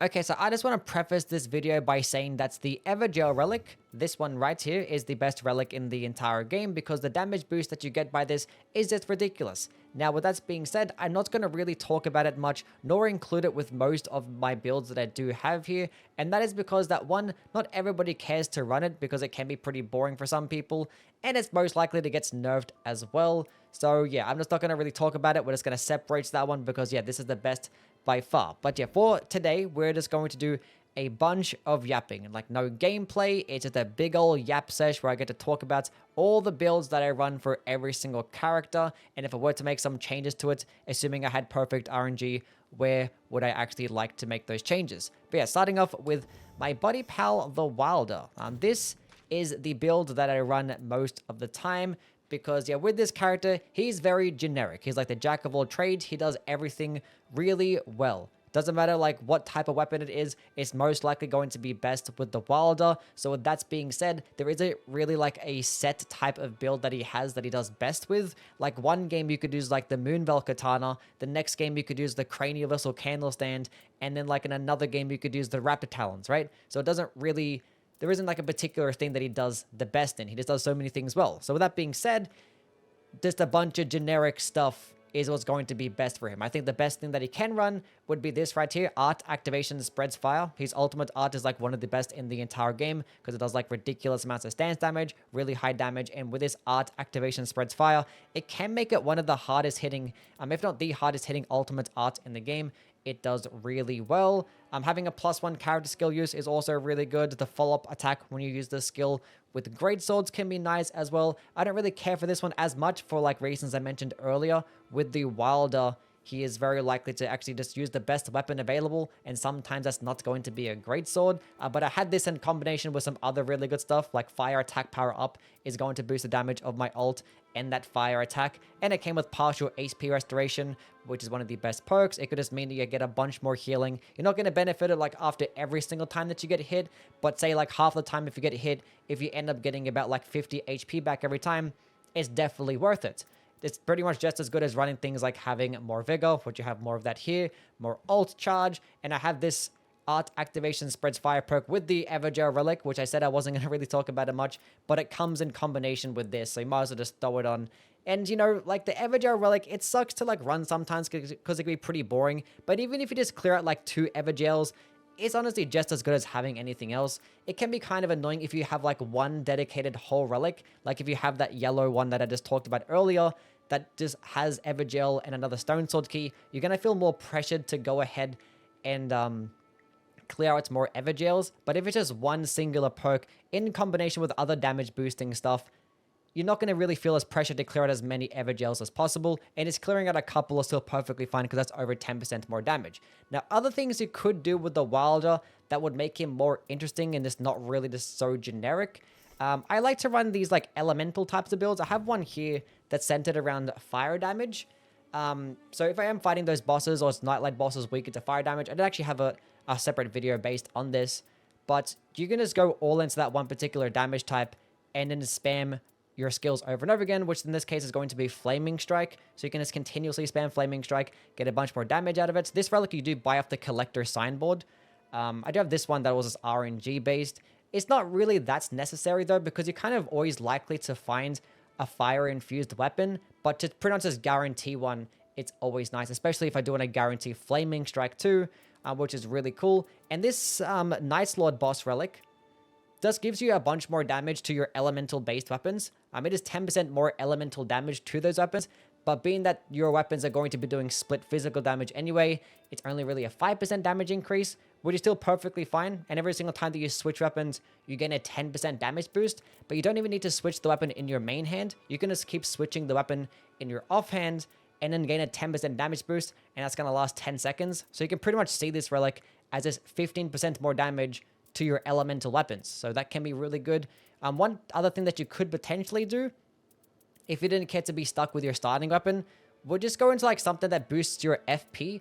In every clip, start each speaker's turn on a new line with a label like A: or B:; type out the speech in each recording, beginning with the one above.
A: Okay, so I just want to preface this video by saying that's the Evergel relic. This one right here is the best relic in the entire game because the damage boost that you get by this is just ridiculous. Now, with that being said, I'm not going to really talk about it much, nor include it with most of my builds that I do have here, and that is because that one, not everybody cares to run it because it can be pretty boring for some people, and it's most likely to get nerfed as well. So yeah, I'm just not going to really talk about it. We're just going to separate that one because yeah, this is the best by far. But yeah, for today, we're just going to do a bunch of yapping. Like no gameplay, it's just a big old yap sesh where I get to talk about all the builds that I run for every single character. And if I were to make some changes to it, assuming I had perfect RNG, where would I actually like to make those changes? But yeah, starting off with my buddy pal, the Wilder. This is the build that I run most of the time. Because, yeah, with this character, he's very generic. He's like the jack of all trades. He does everything really well. Doesn't matter, like, what type of weapon it is. It's most likely going to be best with the Wilder. So, with that being said, there isn't really, like, a set type of build that he has that he does best with. Like, one game you could use, like, the Moonveil Katana. The next game you could use the Cranial Vessel Candle Stand. And then, like, in another game you could use the Raptor Talons, right? So, it doesn't really... There isn't like a particular thing that he does the best in. He just does so many things well. So with that being said, just a bunch of generic stuff is what's going to be best for him. I think the best thing that he can run would be this right here. Art Activation Spreads Fire. His ultimate art is like one of the best in the entire game because it does like ridiculous amounts of stance damage, really high damage. And with this Art Activation Spreads Fire, it can make it one of the hardest hitting, if not the hardest hitting ultimate art in the game. It does really well. Having a +1 character skill use is also really good. The follow-up attack when you use the skill with great swords can be nice as well. I don't really care for this one as much for like reasons I mentioned earlier. With the Wilder, he is very likely to actually just use the best weapon available, and sometimes that's not going to be a great sword. But I had this in combination with some other really good stuff, like Fire Attack Power Up is going to boost the damage of my ult and that fire attack, and it came with partial HP restoration, which is one of the best perks. It could just mean that you get a bunch more healing. You're not going to benefit it like after every single time that you get hit, but say like half the time if you get hit, if you end up getting about like 50 HP back every time, it's definitely worth it. It's pretty much just as good as running things like having more vigor, which you have more of that here, more ult charge, and I have this Art Activation Spreads Fire perk with the Evergel relic, which I said I wasn't going to really talk about it much, but it comes in combination with this, so you might as well just throw it on. And, you know, like the Evergel relic, it sucks to like run sometimes because it can be pretty boring, but even if you just clear out like 2 Evergels, it's honestly just as good as having anything else. It can be kind of annoying if you have like one dedicated whole relic, like if you have that yellow one that I just talked about earlier, that just has Evergel and another Stone Sword key, you're going to feel more pressured to go ahead and clear out more Evergels. But if it's just one singular perk in combination with other damage boosting stuff, you're not going to really feel as pressured to clear out as many Evergels as possible, and it's clearing out a couple is still perfectly fine because that's over 10% more damage. Now, other things you could do with the Wilder that would make him more interesting and just not really just so generic. I like to run these like elemental types of builds. I have one here that's centered around fire damage. So if I am fighting those bosses or it's Nightlight bosses weaker to fire damage, I did actually have a separate video based on this, but you can just go all into that one particular damage type and then spam your skills over and over again, which in this case is going to be Flaming Strike. So you can just continuously spam Flaming Strike, get a bunch more damage out of it. This relic you do buy off the collector signboard. I do have this one that was just RNG based. It's not really that necessary though, because you're kind of always likely to find a fire infused weapon, but to pretty much just guarantee one, it's always nice, especially if I do want to guarantee Flaming Strike too, which is really cool. And this Night's Lord boss relic just gives you a bunch more damage to your elemental based weapons. It is 10% more elemental damage to those weapons, but being that your weapons are going to be doing split physical damage anyway, it's only really a 5% damage increase, which is still perfectly fine. And every single time that you switch weapons, you gain a 10% damage boost, but you don't even need to switch the weapon in your main hand. You can just keep switching the weapon in your offhand and then gain a 10% damage boost, and that's going to last 10 seconds. So you can pretty much see this relic as just 15% more damage to your elemental weapons. So that can be really good. One other thing that you could potentially do, if you didn't care to be stuck with your starting weapon, would just go into like something that boosts your FP.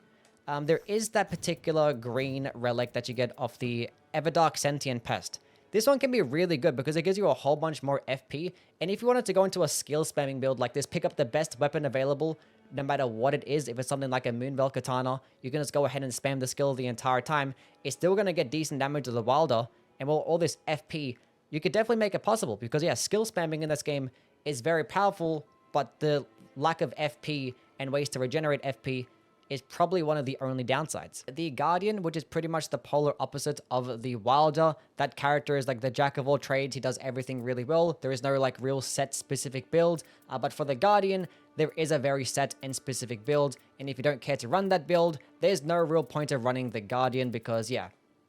A: There is that particular green relic that you get off the Everdark Sentient Pest. This one can be really good because it gives you a whole bunch more FP, and if you wanted to go into a skill spamming build like this, pick up the best weapon available, no matter what it is. If it's something like a Moonveil Katana, you can just go ahead and spam the skill the entire time. It's still going to get decent damage to the Wilder, and with all this FP, you could definitely make it possible, because yeah, skill spamming in this game is very powerful, but the lack of FP and ways to regenerate FP is probably one of the only downsides. The Guardian, which is pretty much the polar opposite of the Wilder, that character is like the jack of all trades. He does everything really well. There is no like real set specific build, but for the Guardian, there is a very set and specific build, and if you don't care to run that build, there's no real point of running the Guardian, because yeah,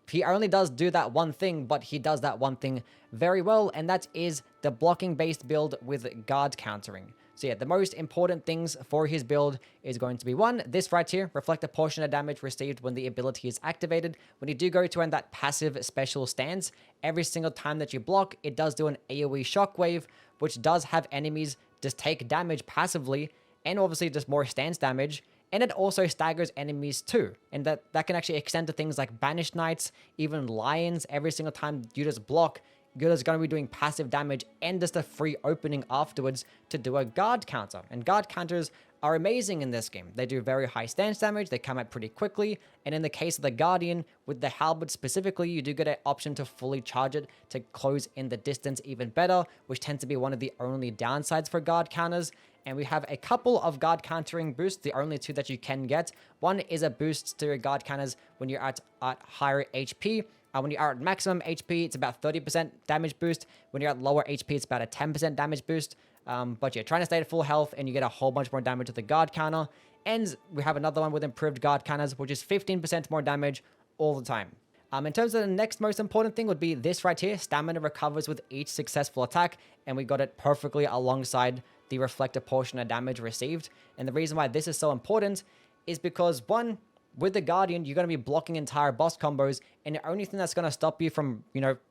A: he only does do that one thing, but he does that one thing very well, and that is the blocking based build with guard countering. So yeah, the most important things for his build is going to be, one, this right here, reflect a portion of damage received when the ability is activated. When you do go to end that passive special stance, every single time that you block, it does do an AoE shockwave, which does have enemies just take damage passively, and obviously just more stance damage. And it also staggers enemies too, and that can actually extend to things like Banished Knights, even Lions. Every single time you just block, you're just going to be doing passive damage and just a free opening afterwards to do a guard counter. And guard counters are amazing in this game. They do very high stance damage, they come out pretty quickly, and in the case of the Guardian, with the halberd specifically, you do get an option to fully charge it to close in the distance even better, which tends to be one of the only downsides for guard counters. And we have a couple of guard countering boosts, the only two that you can get. One is a boost to your guard counters when you're at higher HP. When you are at maximum HP, it's about 30% damage boost. When you're at lower HP, it's about a 10% damage boost. But yeah, trying to stay at full health, and you get a whole bunch more damage with the guard counter. And we have another one with improved guard counters, which is 15% more damage all the time. In terms of the next most important thing would be this right here. Stamina recovers with each successful attack, and we got it perfectly alongside the reflected portion of damage received. And the reason why this is so important is because, one, with the Guardian, you're going to be blocking entire boss combos, and the only thing that's going to stop you from,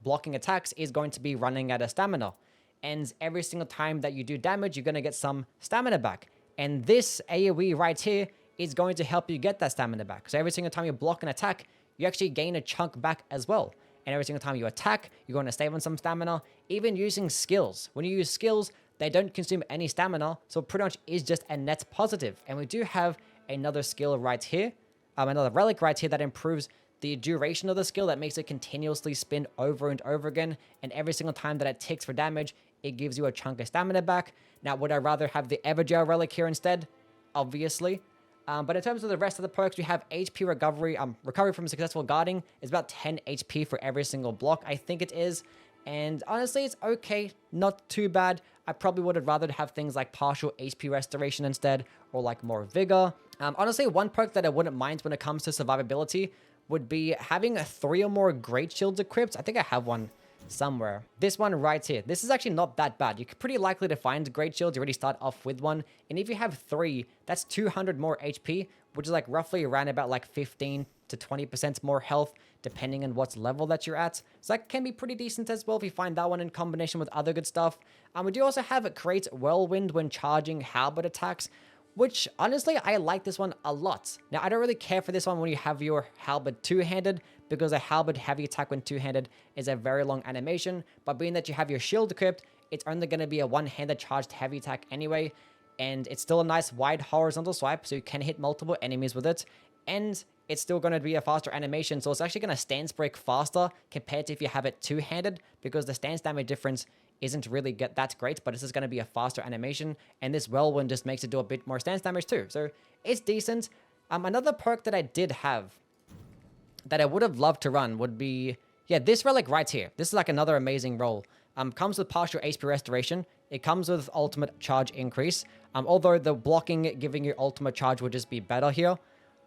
A: blocking attacks is going to be running out of stamina. And every single time that you do damage, you're going to get some stamina back. And this AoE right here is going to help you get that stamina back. So every single time you block an attack, you actually gain a chunk back as well. And every single time you attack, you're going to save on some stamina. Even using skills. When you use skills, they don't consume any stamina, so it pretty much is just a net positive. And we do have another skill right here. Another relic right here that improves the duration of the skill, that makes it continuously spin over and over again, and every single time that it ticks for damage, it gives you a chunk of stamina back. Now, would I rather have the Evergel relic here instead? Obviously. But in terms of the rest of the perks, we have HP recovery. Recovery from successful guarding is about 10 HP for every single block, I think it is. And honestly, it's okay, not too bad. I probably would have rather have things like partial HP restoration instead, or like more vigor. Honestly, one perk that I wouldn't mind when it comes to survivability would be having 3 or more great shields equipped. I think I have one somewhere. This one right here. This is actually not that bad. You're pretty likely to find great shields. You already start off with one. And if you have 3, that's 200 more HP, which is like roughly around about like 15 to 20% more health, depending on what level that you're at. So that can be pretty decent as well if you find that one in combination with other good stuff. We do also have it create Whirlwind when charging halberd attacks, which honestly, I like this one a lot. Now, I don't really care for this one when you have your halberd two-handed, because a halberd heavy attack when two-handed is a very long animation, but being that you have your shield equipped, it's only going to be a one-handed charged heavy attack anyway, and it's still a nice wide horizontal swipe, so you can hit multiple enemies with it, and it's still going to be a faster animation, so it's actually going to stance break faster compared to if you have it two-handed, because the stance damage difference isn't really that great, but this is going to be a faster animation, and this Whirlwind just makes it do a bit more stance damage too, so it's decent. Another perk that I did have that I would have loved to run would be, yeah, this relic right here. This is like another amazing roll. Comes with partial HP restoration. It comes with ultimate charge increase, although the blocking giving you ultimate charge would just be better here.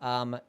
A: And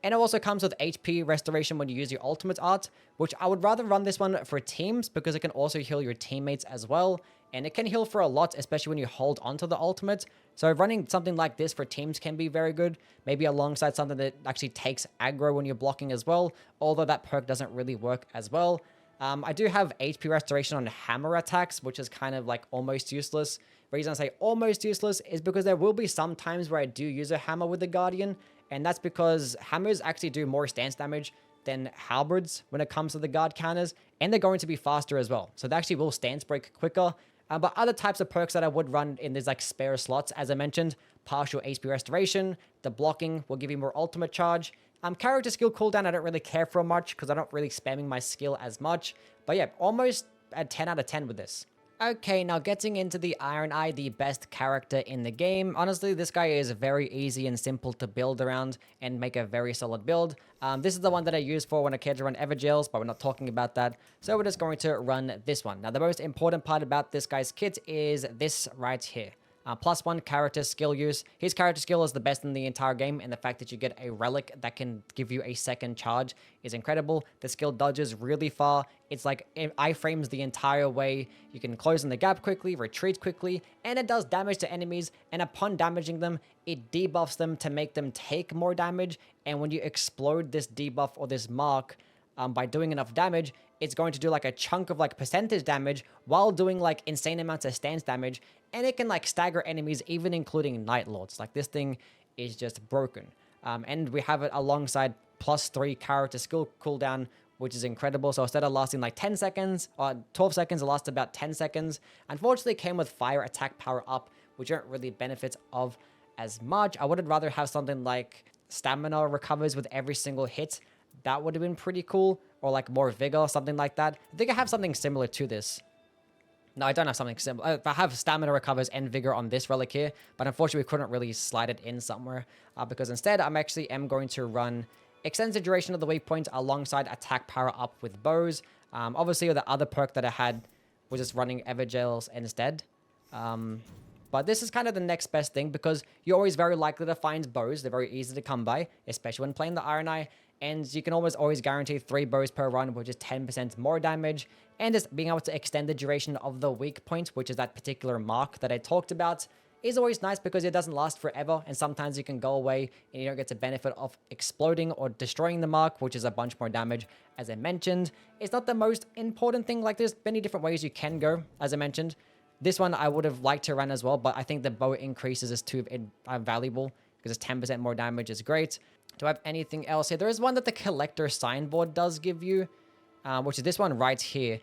A: it also comes with HP restoration when you use your ultimate art, which I would rather run this one for teams because it can also heal your teammates as well. And it can heal for a lot, especially when you hold onto the ultimate. So running something like this for teams can be very good, maybe alongside something that actually takes aggro when you're blocking as well, although that perk doesn't really work as well. I do have HP restoration on hammer attacks, which is kind of like almost useless. The reason I say almost useless is because there will be some times where I do use a hammer with the Guardian, and that's because hammers actually do more stance damage than halberds when it comes to the guard counters, and they're going to be faster as well. So they actually will stance break quicker. But other types of perks that I would run in these like spare slots, as I mentioned, partial HP restoration, the blocking will give you more ultimate charge. Character skill cooldown I don't really care for much because I'm not really spamming my skill as much. But yeah, almost a 10 out of 10 with this. Okay, now getting into the IRONEYE, the best character in the game. Honestly, this guy is very easy and simple to build around and make a very solid build. This is the one that I use for when I care to run Evergels, but we're not talking about that. So we're just going to run this one. Now, the most important part about this guy's kit is this right here. +1 character skill use. His character skill is the best in the entire game, and the fact that you get a relic that can give you a second charge is incredible. The skill dodges really far. It's like it iframes the entire way. You can close in the gap quickly, retreat quickly, and it does damage to enemies, and upon damaging them, it debuffs them to make them take more damage, and when you explode this debuff or this mark, by doing enough damage, it's going to do like a chunk of like percentage damage while doing like insane amounts of stance damage, and it can like stagger enemies, even including Night Lords. Like this thing is just broken. And we have it alongside +3 character skill cooldown, which is incredible. So instead of lasting like 10 seconds or 12 seconds, it lasts about 10 seconds. Unfortunately, it came with fire attack power up, which aren't really benefits of as much. I would rather have something like stamina recovers with every single hit. That would have been pretty cool. Or like more vigor, something like that. I think I have something similar to this. No, I don't have something similar. I have stamina recovers and vigor on this relic here, but unfortunately we couldn't really slide it in somewhere because instead I'm actually going to run extends the duration of the weak point alongside attack power up with bows. Obviously the other perk that I had was just running Evergels instead. But this is kind of the next best thing because you're always very likely to find bows. They're very easy to come by, especially when playing the IRONEYE. And you can always guarantee 3 bows per run, which is 10% more damage. And just being able to extend the duration of the weak point, which is that particular mark that I talked about, is always nice because it doesn't last forever. And sometimes you can go away and you don't get the benefit of exploding or destroying the mark, which is a bunch more damage, as I mentioned. It's not the most important thing. Like there's many different ways you can go, as I mentioned. This one I would have liked to run as well, but I think the bow increases is too valuable because it's 10% more damage is great. Do I have anything else here? There is one that the collector signboard does give you, which is this one right here.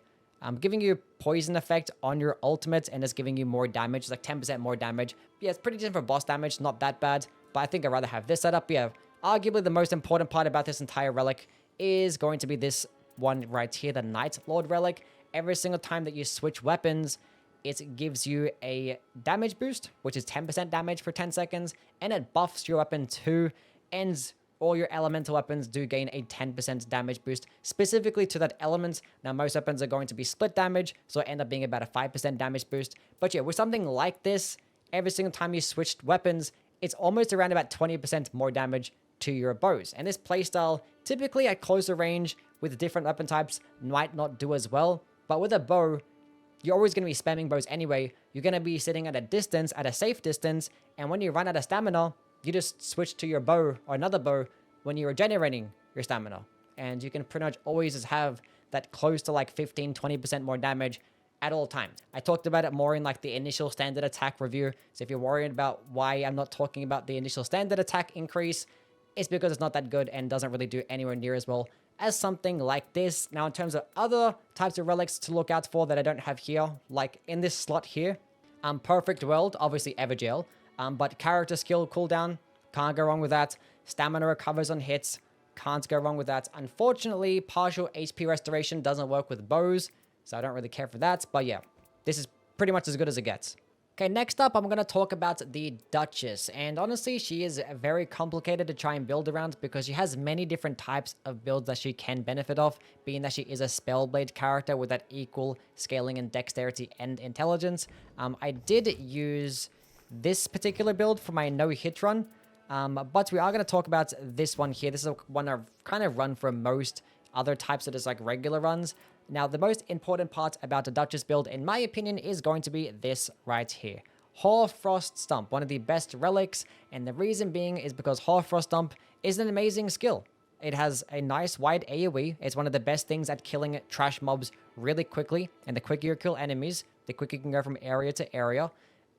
A: Giving you poison effect on your ultimate and it's giving you more damage. It's like 10% more damage. Yeah, it's pretty decent for boss damage. Not that bad, but I think I'd rather have this setup. Yeah, arguably the most important part about this entire relic is going to be this one right here, the Night Lord relic. Every single time that you switch weapons, it gives you a damage boost, which is 10% damage for 10 seconds, and it buffs your weapon too, and all your elemental weapons do gain a 10% damage boost specifically to that element. Now, most weapons are going to be split damage, so it end up being about a 5% damage boost. But yeah, with something like this, every single time you switched weapons, it's almost around about 20% more damage to your bows. And this playstyle, typically at closer range with different weapon types, might not do as well. But with a bow, you're always going to be spamming bows anyway. You're going to be sitting at a distance, at a safe distance, and when you run out of stamina, you just switch to your bow or another bow when you're regenerating your stamina. And you can pretty much always just have that close to like 15-20% more damage at all times. I talked about it more in like the initial standard attack review. So if you're worried about why I'm not talking about the initial standard attack increase, it's because it's not that good and doesn't really do anywhere near as well as something like this. Now, in terms of other types of relics to look out for that I don't have here, like in this slot here, Perfect World, obviously Evergel. But character skill cooldown, can't go wrong with that. Stamina recovers on hits, can't go wrong with that. Unfortunately, partial HP restoration doesn't work with bows, so I don't really care for that. But yeah, this is pretty much as good as it gets. Okay, next up, I'm going to talk about the Duchess. And honestly, she is very complicated to try and build around because she has many different types of builds that she can benefit off, being that she is a Spellblade character with that equal scaling in dexterity and intelligence. I did use this particular build for my no-hit run, but we are going to talk about this one here. This is one I've kind of run for most other types of just like regular runs. Now, the most important part about the Duchess build, in my opinion, is going to be this right here. Hoarfrost Stump, one of the best relics, and the reason being is because Hoarfrost Stump is an amazing skill. It has a nice wide AoE. It's one of the best things at killing trash mobs really quickly, and the quicker you kill enemies, the quicker you can go from area to area.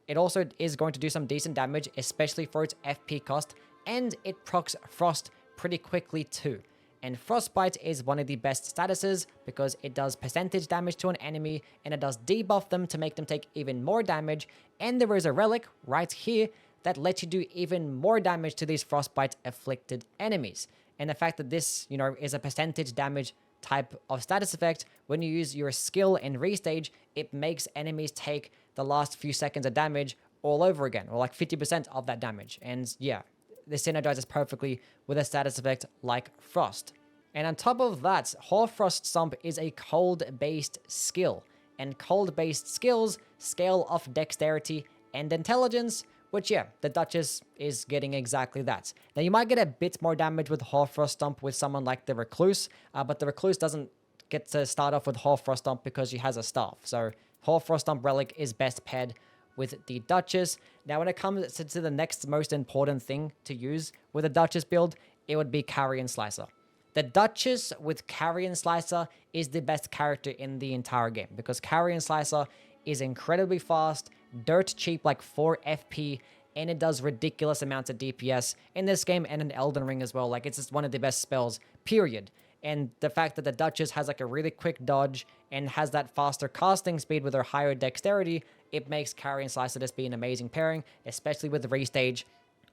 A: It also is going to do some decent damage, especially for its FP cost, and it procs Frost pretty quickly too. And Frostbite is one of the best statuses because it does percentage damage to an enemy and it does debuff them to make them take even more damage. And there is a relic right here that lets you do even more damage to these Frostbite afflicted enemies. And the fact that this, is a percentage damage type of status effect, when you use your skill in restage, it makes enemies take the last few seconds of damage all over again, or like 50% of that damage. And yeah, this synergizes perfectly with a status effect like Frost. And on top of that, Hoarfrost Stomp is a cold-based skill, and cold-based skills scale off dexterity and intelligence, which yeah, the Duchess is getting exactly that. Now you might get a bit more damage with Hoarfrost Stomp with someone like the Recluse, but the Recluse doesn't get to start off with Hoarfrost Stomp because she has a staff. So Hoarfrost Stomp Relic is best paired with the Duchess. Now when it comes to the next most important thing to use with a Duchess build, it would be Carrion Slicer. The Duchess with Carrion Slicer is the best character in the entire game because Carrion Slicer is incredibly fast, dirt cheap, like 4 FP, and it does ridiculous amounts of DPS in this game and in Elden Ring as well. Like, it's just one of the best spells, period. And the fact that the Duchess has like a really quick dodge and has that faster casting speed with her higher dexterity, it makes Carrion Slicer just be an amazing pairing, especially with the restage.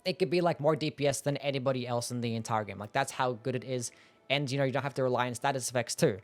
A: It could be like more DPS than anybody else in the entire game. Like, that's how good it is. And, you don't have to rely on status effects too.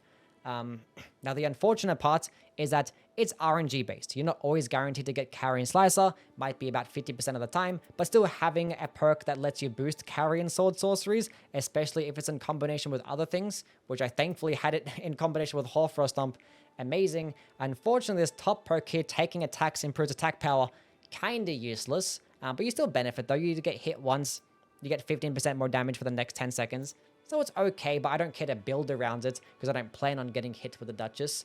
A: Now, the unfortunate part is that it's RNG based. You're not always guaranteed to get Carrion Slicer, might be about 50% of the time, but still having a perk that lets you boost Carrion Sword sorceries, especially if it's in combination with other things, which I thankfully had it in combination with Hoarfrost Stomp, amazing. Unfortunately, this top perk here, taking attacks, improves attack power, kinda useless, but you still benefit though. You get hit once, you get 15% more damage for the next 10 seconds. So it's okay, but I don't care to build around it because I don't plan on getting hit with the Duchess.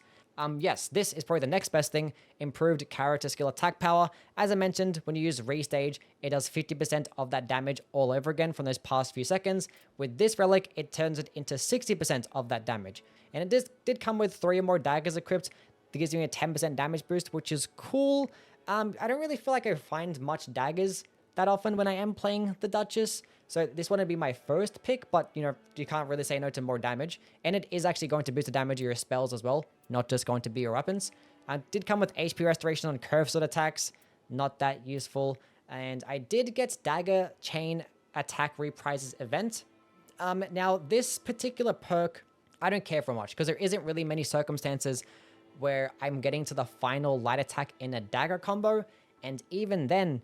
A: Yes, this is probably the next best thing, improved character skill attack power. As I mentioned, when you use restage, it does 50% of that damage all over again from those past few seconds. With this relic, it turns it into 60% of that damage. And it did come with 3 or more daggers equipped. That gives you a 10% damage boost, which is cool. I don't really feel like I find much daggers that often when I am playing the Duchess. So this wouldn't be my first pick, but you can't really say no to more damage. And it is actually going to boost the damage of your spells as well, not just going to be your weapons. It did come with HP restoration on curve sword attacks, not that useful. And I did get dagger chain attack reprises event. Now this particular perk, I don't care for much because there isn't really many circumstances where I'm getting to the final light attack in a dagger combo. And even then,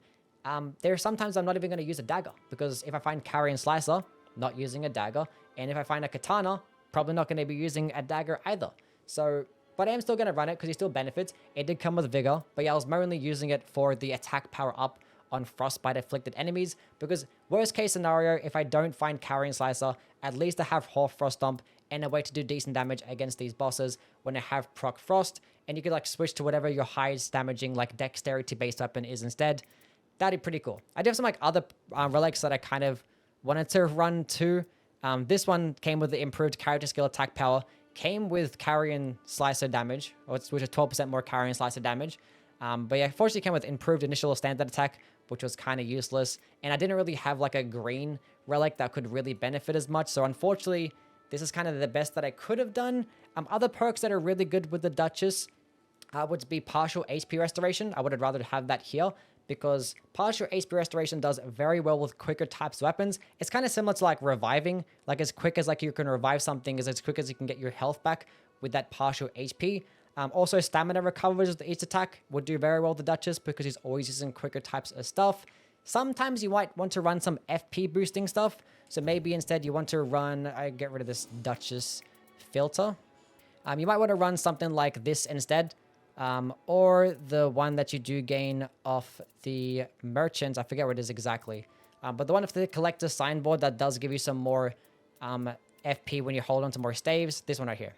A: there are sometimes I'm not even going to use a dagger because if I find Carrion Slicer, not using a dagger, and if I find a katana, probably not going to be using a dagger either. So, but I am still going to run it because it still benefits. It did come with Vigor, but yeah, I was mainly using it for the attack power up on Frostbite afflicted enemies because worst case scenario, if I don't find Carrion Slicer, at least I have Hoarfrost Stomp and a way to do decent damage against these bosses when I have proc Frost, and you could like switch to whatever your highest damaging like dexterity based weapon is instead. That'd be pretty cool. I do have some like other relics that I kind of wanted to run too. This one came with the improved character skill attack power, came with Carrion Slicer damage, which is 12% more Carrion Slicer damage. But yeah, unfortunately came with improved initial standard attack, which was kind of useless. And I didn't really have like a green relic that could really benefit as much. So unfortunately, this is kind of the best that I could have done. Other perks that are really good with the Duchess would be partial HP restoration. I would have rather have that here, because partial HP restoration does very well with quicker types of weapons. It's kind of similar to like reviving, like as quick as like you can revive something is as quick as you can get your health back with that partial HP. Also stamina recovers with each attack would do very well with the Duchess because he's always using quicker types of stuff. Sometimes you might want to run some FP boosting stuff. So maybe instead you want to run, I get rid of this Duchess filter. You might want to run something like this instead. Or the one that you do gain off the merchant. I forget what it is exactly. But the one of the collector's signboard that does give you some more FP when you hold on to more staves. This one right here.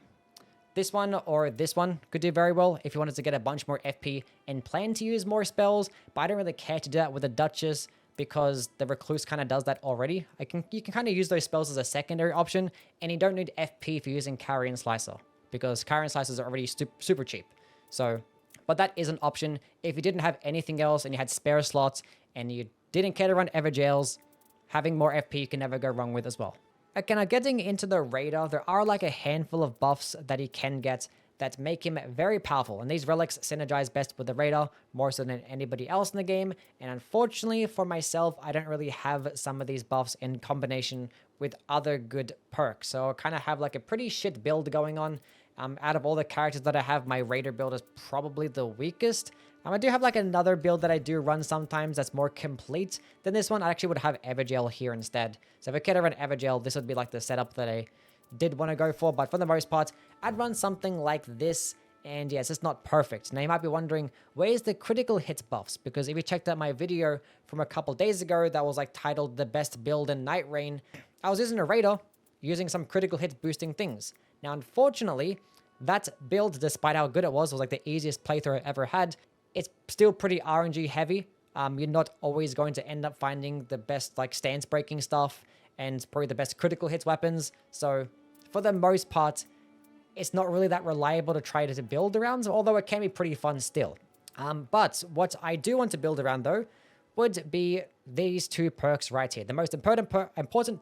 A: This one or this one could do very well if you wanted to get a bunch more FP and plan to use more spells. But I don't really care to do that with the Duchess because the Recluse kind of does that already. You can kind of use those spells as a secondary option, and you don't need FP for using Carrion Slicer because Carrion Slicers are already super cheap. So, but that is an option. If you didn't have anything else and you had spare slots and you didn't care to run Everjails, having more FP you can never go wrong with as well. Okay, now getting into the Raider, there are like a handful of buffs that he can get that make him very powerful. And these relics synergize best with the Raider, more so than anybody else in the game. And unfortunately for myself, I don't really have some of these buffs in combination with other good perks. So I kind of have like a pretty shit build going on. Out of all the characters that I have, my Raider build is probably the weakest. I do have like another build that I do run sometimes that's more complete than this one. I actually would have Evergel here instead. So if I could run Evergel, this would be like the setup that I did want to go for. But for the most part, I'd run something like this. And yes, it's not perfect. Now you might be wondering, where's the critical hit buffs? Because if you checked out my video from a couple days ago that was like titled the best build in Nightreign, I was using a Raider using some critical hit boosting things. Now unfortunately, that build, despite how good it was like the easiest playthrough I ever had, it's still pretty RNG heavy. You're not always going to end up finding the best like stance breaking stuff and probably the best critical hits weapons. So for the most part, it's not really that reliable to try to build around, although it can be pretty fun still. But what I do want to build around though would be these two perks right here. The most important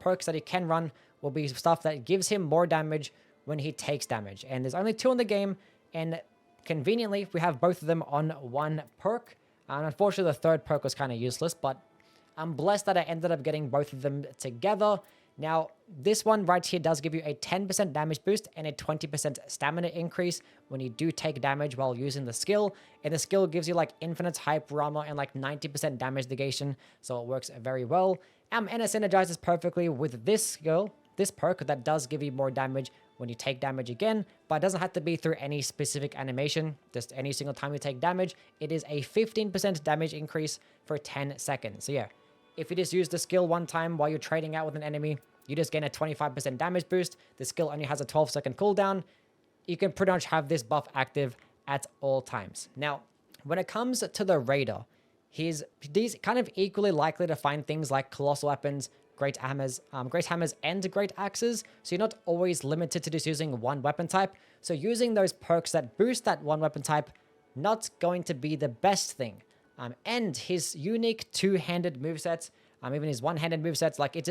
A: perks that he can run will be stuff that gives him more damage when he takes damage. And there's only 2 in the game, and conveniently, we have both of them on one perk. And unfortunately, the third perk was kind of useless, but I'm blessed that I ended up getting both of them together. Now, this one right here does give you a 10% damage boost and a 20% stamina increase when you do take damage while using the skill. And the skill gives you like infinite hyper armor and like 90% damage negation, so it works very well. And it synergizes perfectly with this skill, this perk that does give you more damage when you take damage again, but it doesn't have to be through any specific animation. Just any single time you take damage, it is a 15% damage increase for 10 seconds. So yeah, if you just use the skill one time while you're trading out with an enemy, you just gain a 25% damage boost. The skill only has a 12-second cooldown. You can pretty much have this buff active at all times. Now, when it comes to the Raider, these kind of equally likely to find things like colossal weapons, great hammers, and great axes. So you're not always limited to just using one weapon type. So using those perks that boost that one weapon type, not going to be the best thing. And his unique two-handed movesets, even his one-handed movesets, like it's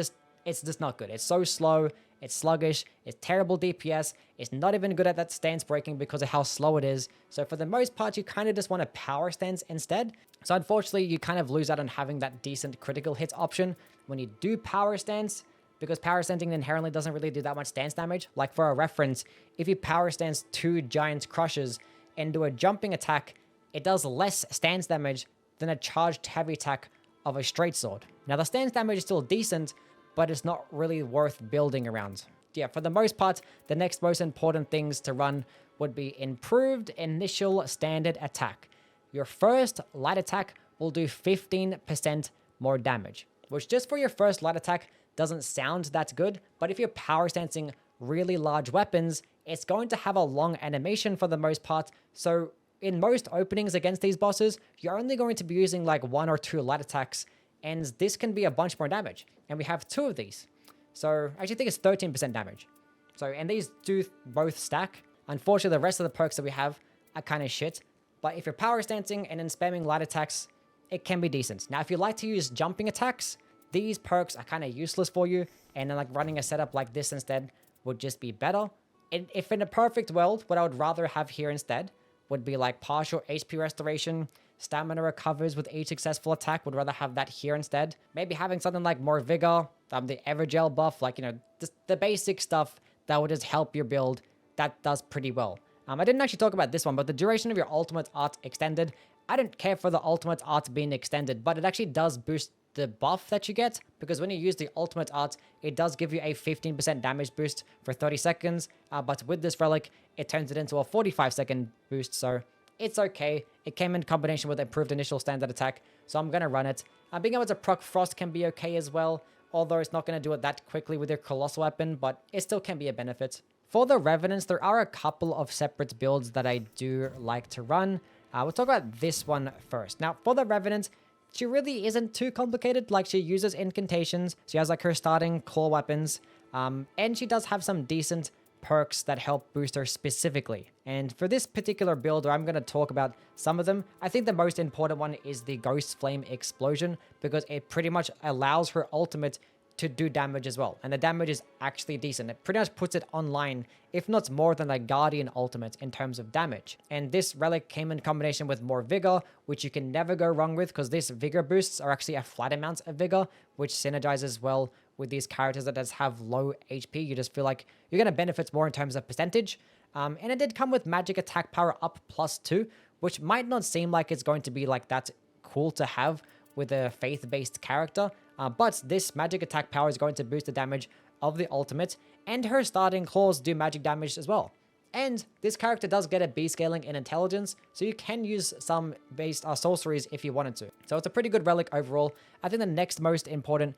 A: just not good. It's so slow, it's sluggish, it's terrible DPS, it's not even good at that stance breaking because of how slow it is. So for the most part, you kind of just want a power stance instead. So unfortunately, you kind of lose out on having that decent critical hit option when you do power stance, because power stancing inherently doesn't really do that much stance damage. Like for a reference, if you power stance 2 giant crushes and do a jumping attack, it does less stance damage than a charged heavy attack of a straight sword. Now the stance damage is still decent, but it's not really worth building around. Yeah, for the most part, the next most important things to run would be improved initial standard attack. Your first light attack will do 15% more damage, which just for your first light attack doesn't sound that good, but if you're power stancing really large weapons, it's going to have a long animation for the most part. So in most openings against these bosses, you're only going to be using like 1 or 2 light attacks, and this can be a bunch more damage. And we have 2 of these. So I actually think it's 13% damage. So, and these do both stack. Unfortunately, the rest of the perks that we have are kind of shit. But if you're power stancing and then spamming light attacks, it can be decent. Now, if you like to use jumping attacks, these perks are kind of useless for you. And then like running a setup like this instead would just be better. And if in a perfect world, what I would rather have here instead would be like partial HP restoration, stamina recovers with each successful attack. Would rather have that here instead. Maybe having something like more vigor, the Evergel buff, like, just the basic stuff that would just help your build. That does pretty well. I didn't actually talk about this one, but the duration of your ultimate art extended. I don't care for the ultimate art being extended, but it actually does boost the buff that you get, because when you use the ultimate art, it does give you a 15% damage boost for 30 seconds. But with this relic, it turns it into a 45-second boost, so it's okay. It came in combination with improved initial standard attack, so I'm going to run it. Being able to proc Frost can be okay as well, although it's not going to do it that quickly with your Colossal weapon, but it still can be a benefit. For the Revenants, there are a couple of separate builds that I do like to run. We'll talk about this one first. Now, for the Revenant, she really isn't too complicated. Like, she uses incantations. She has like her starting core weapons. And she does have some decent perks that help boost her specifically. And for this particular build, I'm going to talk about some of them. I think the most important one is the Ghost Flame Explosion, because it pretty much allows her ultimate to do damage as well. And the damage is actually decent. It pretty much puts it online, if not more than a Guardian ultimate in terms of damage. And this relic came in combination with more vigor, which you can never go wrong with, because these vigor boosts are actually a flat amount of vigor, which synergizes well with these characters that just have low HP. You just feel like you're going to benefit more in terms of percentage. And it did come with magic attack power up +2, which might not seem like it's going to be like that cool to have with a faith-based character, but this magic attack power is going to boost the damage of the ultimate, and her starting claws do magic damage as well. And this character does get a B scaling in intelligence, so you can use some based sorceries if you wanted to. So it's a pretty good relic overall. I think the next most important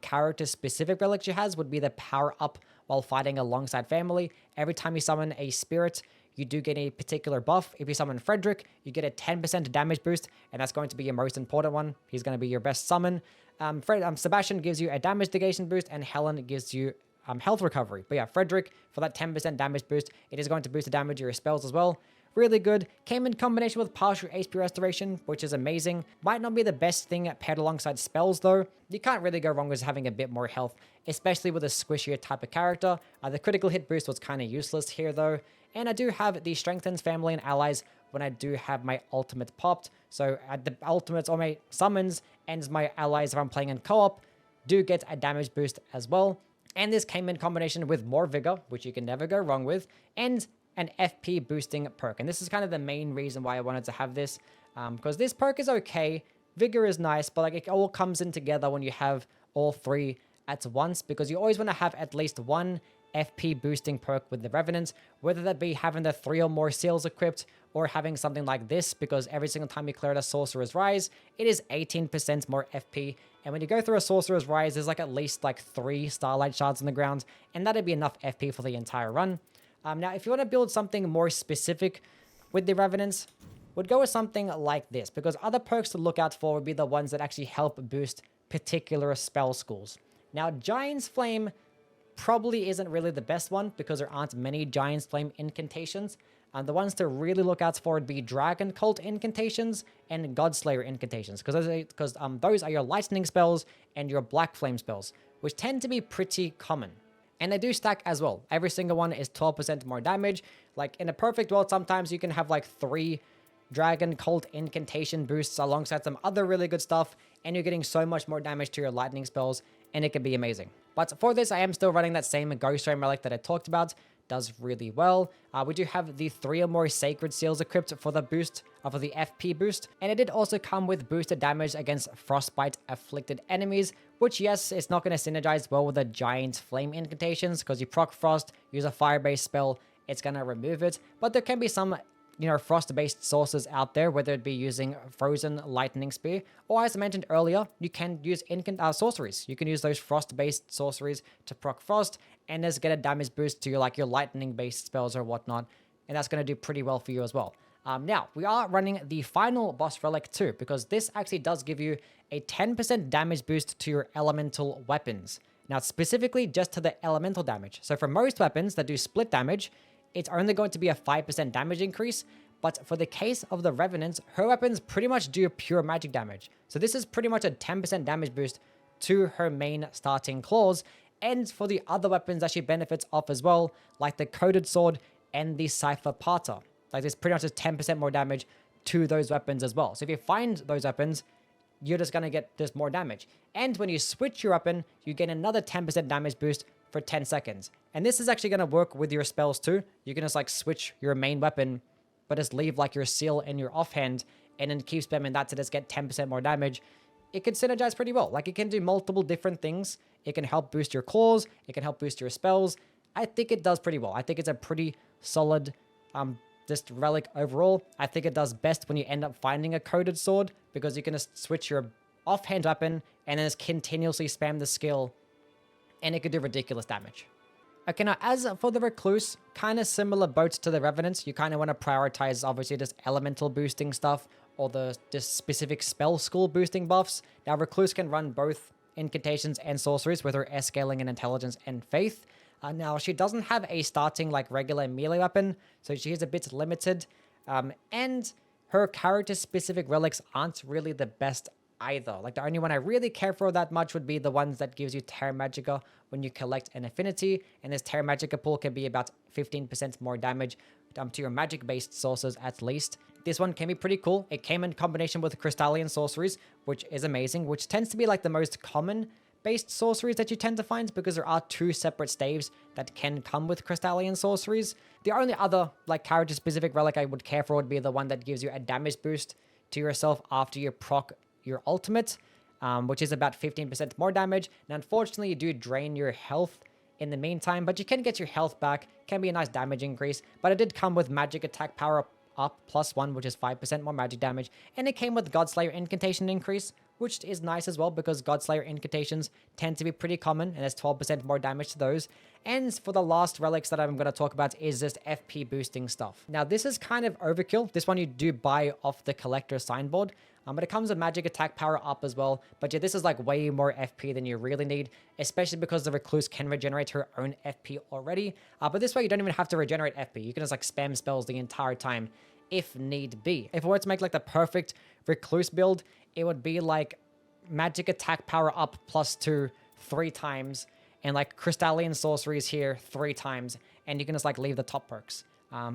A: character-specific relic she has would be the power up while fighting alongside family. Every time you summon a spirit, you do get a particular buff. If you summon Frederick, you get a 10% damage boost, and that's going to be your most important one. He's going to be your best summon. Sebastian gives you a damage negation boost, and Helen gives you health recovery. But yeah, Frederick, for that 10% damage boost, it is going to boost the damage of your spells as well. Really good. Came in combination with partial HP restoration, which is amazing. Might not be the best thing paired alongside spells though. You can't really go wrong with having a bit more health, especially with a squishier type of character. The critical hit boost was kind of useless here though. And I do have the strengthens family and allies when I do have my ultimate popped. So the ultimates or my summons and my allies if I'm playing in co-op do get a damage boost as well. And this came in combination with more vigor, which you can never go wrong with, and an FP boosting perk. And this is kind of the main reason why I wanted to have this, because this perk is okay. Vigor is nice, but like it all comes in together when you have all three at once, because you always want to have at least one FP boosting perk with the Revenant, whether that be having the 3 or more seals equipped or having something like this, because every single time you clear a Sorcerer's Rise, it is 18% more FP. And when you go through a Sorcerer's Rise, there's like at least like 3 Starlight Shards on the ground, and that'd be enough FP for the entire run. Now, if you want to build something more specific with the Revenants, would go with something like this, because other perks to look out for would be the ones that actually help boost particular spell schools. Now, Giant's Flame probably isn't really the best one, because there aren't many Giant's Flame incantations. The ones to really look out for would be Dragon Cult incantations and Godslayer incantations, because those are your lightning spells and your black flame spells, which tend to be pretty common. And they do stack as well. Every single one is 12% more damage. Like in a perfect world, sometimes you can have like 3 Dragon Cult incantation boosts alongside some other really good stuff, and you're getting so much more damage to your lightning spells, and it can be amazing. But for this, I am still running that same Ghost Rain relic that I talked about. Does really well. We do have the 3 or more sacred seals equipped for the boost, for the FP boost, and it did also come with boosted damage against frostbite afflicted enemies, which yes, it's not going to synergize well with the giant flame incantations, because you proc frost, use a fire-based spell, it's going to remove it. But there can be some frost-based sources out there, whether it be using Frozen Lightning Spear, or as I mentioned earlier, you can use sorceries. You can use those frost-based sorceries to proc frost, and just get a damage boost to your lightning-based spells or whatnot, and that's going to do pretty well for you as well. Now, we are running the final boss relic too, because this actually does give you a 10% damage boost to your elemental weapons. Now, specifically just to the elemental damage. So for most weapons that do split damage, it's only going to be a 5% damage increase, but for the case of the Revenant, her weapons pretty much do pure magic damage. So this is pretty much a 10% damage boost to her main starting claws, and for the other weapons that she benefits off as well, like the Coded Sword and the Cypher Parter. Like there's pretty much just 10% more damage to those weapons as well. So if you find those weapons, you're just going to get just more damage. And when you switch your weapon, you get another 10% damage boost for 10 seconds. And this is actually going to work with your spells too. You can just like switch your main weapon, but just leave like your seal in your offhand, and then keep spamming that to just get 10% more damage. It can synergize pretty well. Like it can do multiple different things. It can help boost your claws. It can help boost your spells. I think it does pretty well. I think it's a pretty solid just relic overall. I think it does best when you end up finding a Coded Sword, because you can just switch your offhand weapon and then just continuously spam the skill, and it could do ridiculous damage. Okay, now as for the Recluse, kind of similar boat to the Revenant. You kind of want to prioritize obviously just elemental boosting stuff, or the just specific spell school boosting buffs. Now Recluse can run both incantations and sorceries with her S scaling and intelligence and faith. Now she doesn't have a starting like regular melee weapon, so she is a bit limited. And her character specific relics aren't really the best either. Like the only one I really care for that much would be the ones that gives you Terra Magica when you collect an affinity, and this Terra Magica pool can be about 15% more damage to your magic based sources at least. This one can be pretty cool. It came in combination with Crystallian sorceries, which is amazing, which tends to be like the most common based sorceries that you tend to find, because there are 2 separate staves that can come with Crystallian sorceries. The only other like character specific relic I would care for would be the one that gives you a damage boost to yourself after you proc your ultimate, which is about 15% more damage. Now unfortunately you do drain your health in the meantime, but you can get your health back. Can be a nice damage increase, but it did come with magic attack power up +1, which is 5% more magic damage, and it came with Godslayer incantation increase, which is nice as well, because Godslayer incantations tend to be pretty common, and there's 12% more damage to those. And for the last relics that I'm going to talk about is just FP boosting stuff. Now this is kind of overkill. This one you do buy off the collector signboard, but it comes with magic attack power up as well. But yeah, this is like way more FP than you really need, especially because the Recluse can regenerate her own FP already. But this way you don't even have to regenerate FP. You can just like spam spells the entire time if need be. If I were to make like the perfect Recluse build, it would be like magic attack power up +2 3 times, and like Crystallian sorceries here 3 times, and you can just like leave the top perks.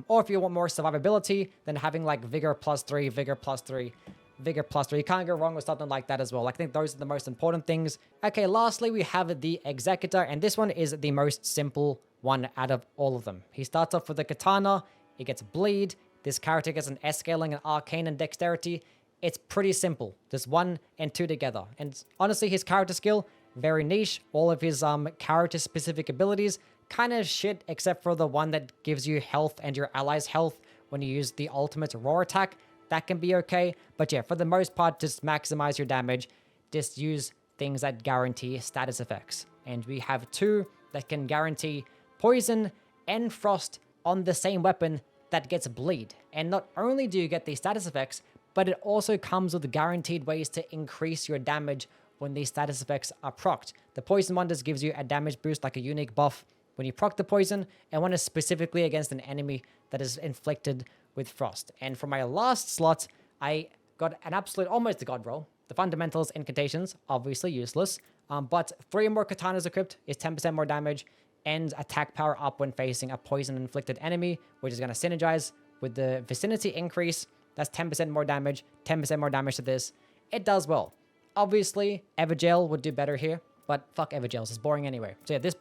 A: Or if you want more survivability, then having like vigor +3, vigor +3, vigor +3. You can't go wrong with something like that as well. I think those are the most important things. Okay, lastly we have the Executor, and this one is the most simple one out of all of them. He starts off with a katana, he gets bleed. This character gets an S scaling, an arcane, and dexterity. It's pretty simple. Just 1 and 2 together. And honestly, his character skill, very niche. All of his character-specific abilities, kind of shit, except for the one that gives you health and your allies health when you use the ultimate roar attack. That can be okay. But yeah, for the most part, just maximize your damage. Just use things that guarantee status effects. And we have 2 that can guarantee poison and frost on the same weapon that gets bleed. And not only do you get these status effects, but it also comes with guaranteed ways to increase your damage when these status effects are procced. The poison one just gives you a damage boost, like a unique buff when you proc the poison, and one is specifically against an enemy that is inflicted with frost. And for my last slot, I got an absolute almost a god roll. The fundamentals incantations, obviously useless, but 3 more katanas equipped is 10% more damage, and attack power up when facing a poison inflicted enemy, which is going to synergize with the vicinity increase. That's 10% more damage, 10% more damage to this. It does well. Obviously, Evergel would do better here, but fuck Evergels, it's boring anyway. So yeah, this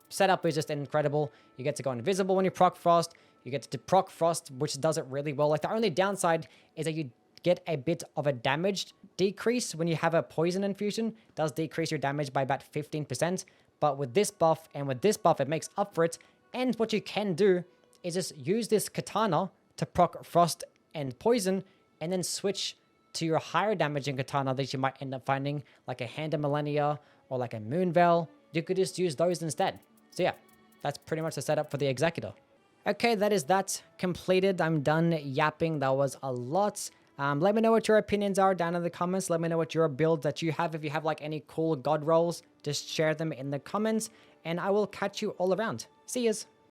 A: setup is just incredible. You get to go invisible when you proc frost. You get to proc frost, which does it really well. Like the only downside is that you get a bit of a damage decrease when you have a poison infusion. It does decrease your damage by about 15%. But with this buff and with this buff, it makes up for it. And what you can do is just use this katana to proc frost and poison, and then switch to your higher damaging katana that you might end up finding, like a Hand of Millennia or like a Moonveil. You could just use those instead. So yeah, that's pretty much the setup for the Executor. Okay, that is that completed. I'm done yapping. That was a lot. Let me know what your opinions are down in the comments. Let me know what your build that you have. If you have like any cool god rolls, just share them in the comments, and I will catch you all around. See yas.